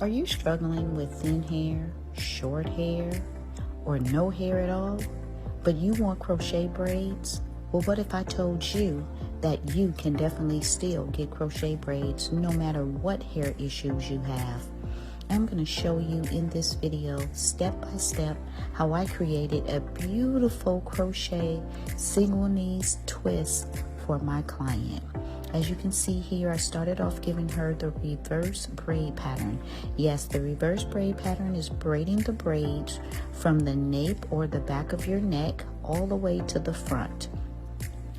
Are you struggling with thin hair, short hair, or no hair at all, but you want crochet braids? Well, what if I told you that you can definitely still get crochet braids no matter what hair issues you have? I'm going to show you in this video step by step how I created a beautiful crochet single knees twist for my client. As you can see here, I started off giving her the reverse braid pattern. Yes, the reverse braid pattern is braiding the braids from the nape or the back of your neck all the way to the front.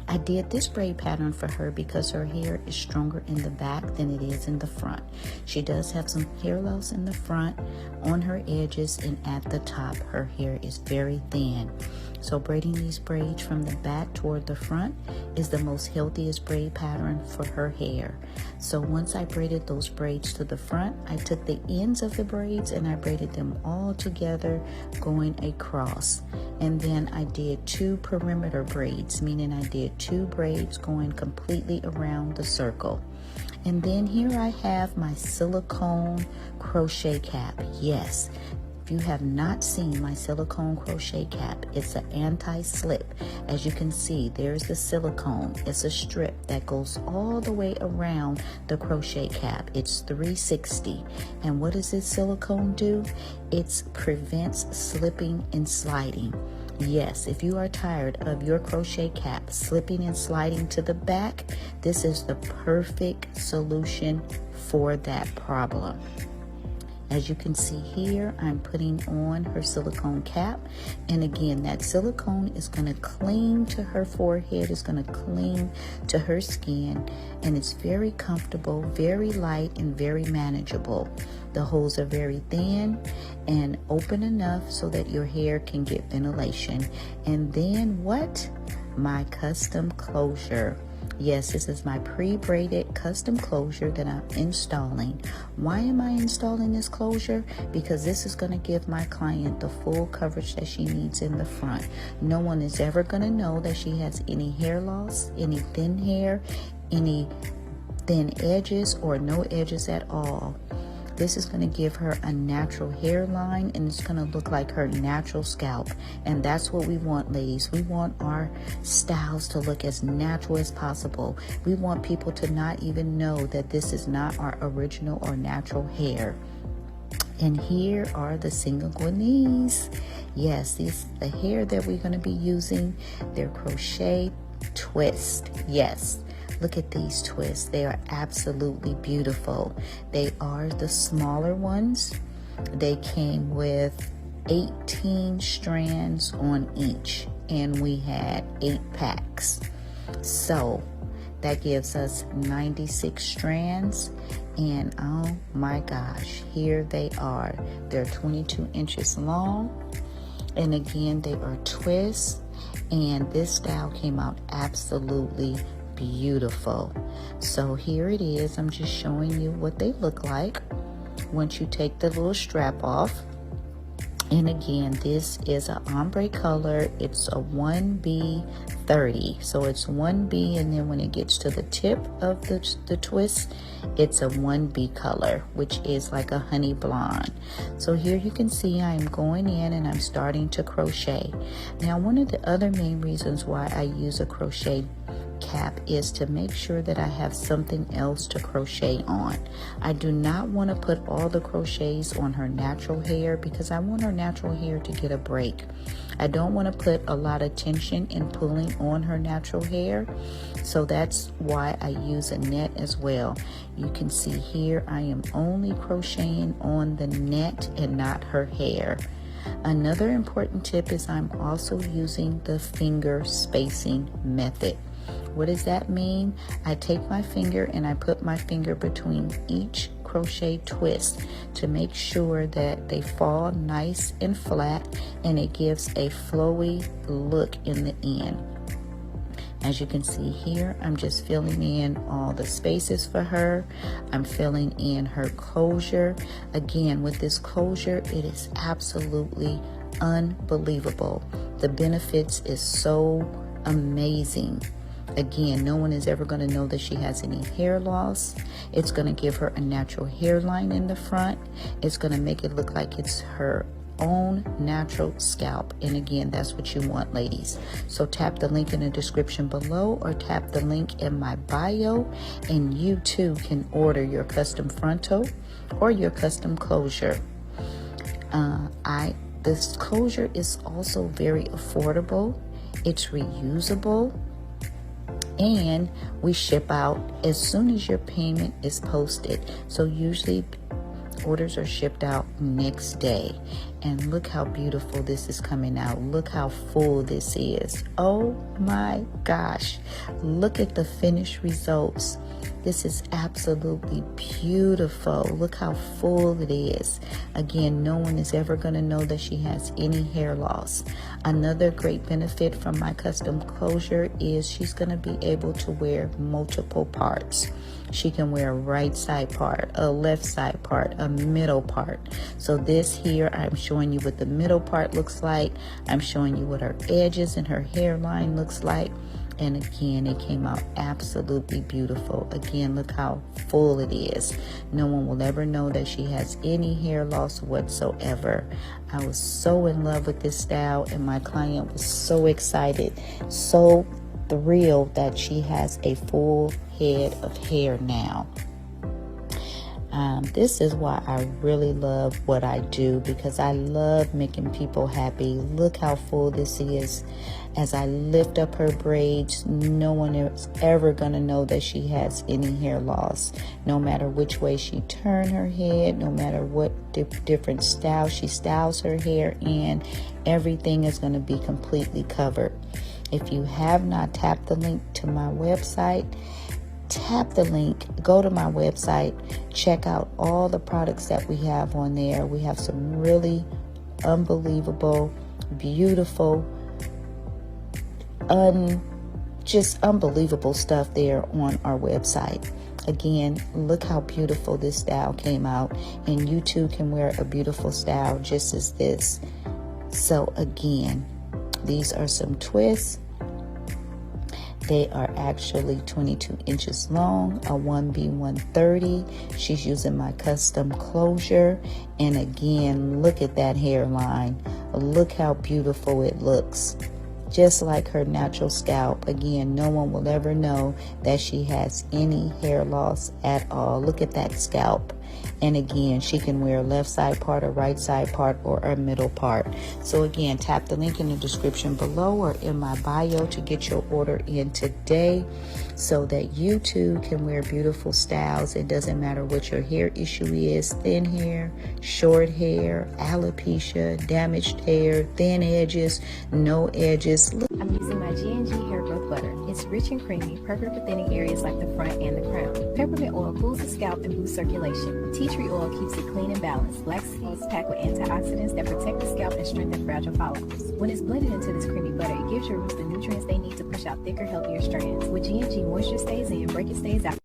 I did this braid pattern for her because her hair is stronger in the back than it is in the front. She does have some hair loss in the front, on her edges, and at the top. Her hair is very thin. So braiding these braids from the back toward the front is the most healthiest braid pattern for her hair. So once I braided those braids to the front, I took the ends of the braids and I braided them all together going across. And then I did 2 perimeter braids, meaning I did 2 braids going completely around the circle. And then here I have my silicone crochet cap. Yes, if you have not seen my silicone crochet cap, it's an anti-slip. As you can see, there's the silicone. It's a strip that goes all the way around the crochet cap. It's 360. And what does this silicone do? It prevents slipping and sliding. Yes, if you are tired of your crochet cap slipping and sliding to the back, this is the perfect solution for that problem. As you can see here, I'm putting on her silicone cap. And again, that silicone is going to cling to her forehead, it's going to cling to her skin, and it's very comfortable, very light, and very manageable. The holes are very thin and open enough so that your hair can get ventilation. And then what? My custom closure. Yes, this is my pre-braided custom closure that I'm installing. Why am I installing this closure? Because this is going to give my client the full coverage that she needs in the front. No one is ever going to know that she has any hair loss, any thin hair, any thin edges, or no edges at all. This is going to give her a natural hairline, and it's going to look like her natural scalp. And that's what we want, ladies. We want our styles to look as natural as possible. We want people to not even know that this is not our original or natural hair. And here are the single knees. Yes, the hair that we're going to be using, they're crochet twist. Yes. Look at these twists. They are absolutely beautiful. They are the smaller ones. They came with 18 strands on each, and we had 8 packs. So that gives us 96 strands. And oh my gosh, here they are. They're 22 inches long. And again, they are twists. And this style came out absolutely beautiful. So here it is. I'm just showing you what they look like once you take the little strap off. And again, this is an ombre color. It's a 1B30. So it's 1B, and then when it gets to the tip of the twist, it's a 1B color, which is like a honey blonde. So here you can see I'm going in and I'm starting to crochet. Now, one of the other main reasons why I use a crochet cap is to make sure that I have something else to crochet on. I do not want to put all the crochets on her natural hair because I want her natural hair to get a break. I don't want to put a lot of tension in pulling on her natural hair, so that's why I use a net as well. You can see here I am only crocheting on the net and not her hair. Another important tip is I'm also using the finger spacing method. What does that mean? I take my finger and I put my finger between each crochet twist to make sure that they fall nice and flat, and it gives a flowy look in the end. As you can see here, I'm just filling in all the spaces for her. I'm filling in her closure. Again, with this closure, it is absolutely unbelievable. The benefits is so amazing. Again, no one is ever going to know that she has any hair loss. It's going to give her a natural hairline in the front. It's going to make it look like it's her own natural scalp. And again, that's what you want, ladies. So tap the link in the description below or tap the link in my bio, and you too can order your custom frontal or your custom closure. This closure is also very affordable. It's reusable, and we ship out as soon as your payment is posted. So usually orders are shipped out next day. And look how beautiful this is coming out. Look how full this is. Oh my gosh. Look at the finished results. This is absolutely beautiful. Look how full it is. Again, no one is ever going to know that she has any hair loss. Another great benefit from my custom closure is she's going to be able to wear multiple parts. She can wear a right side part, a left side part, a middle part. So this here, I'm showing you what the middle part looks like. I'm showing you what her edges and her hairline looks like. And again, it came out absolutely beautiful. Again, look how full it is. No one will ever know that she has any hair loss whatsoever. I was so in love with this style, and my client was so excited, so thrilled that she has a full head of hair now. This is why I really love what I do, because I love making people happy. Look how full this is. As I lift up her braids, no one is ever going to know that she has any hair loss. No matter which way she turns her head, no matter what different style she styles her hair in, everything is going to be completely covered. If you have not tapped the link to my website, tap the link, go to my website, check out all the products that we have on there. We have some really unbelievable, beautiful, just unbelievable stuff there on our website. Again, look how beautiful this style came out, and you too can wear a beautiful style just as this. So again, these are some twists. They are actually 22 inches long, a 1B130. She's using my custom closure. And again, look at that hairline. Look how beautiful it looks. Just like her natural scalp. Again, no one will ever know that she has any hair loss at all. Look at that scalp. And again, she can wear a left side part, a right side part, or a middle part. So again, tap the link in the description below or in my bio to get your order in today, so that you too can wear beautiful styles. It doesn't matter what your hair issue is: thin hair, short hair, alopecia, damaged hair, thin edges, no edges. I'm using my G&G hair growth butter. It's rich and creamy, perfect for thinning areas like the front and the crown. Peppermint oil cools the scalp and boosts circulation. Tea tree oil keeps it clean and balanced. Black seeds packed with antioxidants that protect the scalp and strengthen fragile follicles. When it's blended into this creamy butter, it gives your roots the nutrients they need to push out thicker, healthier strands. With G&G, moisture stays in, breakage stays out.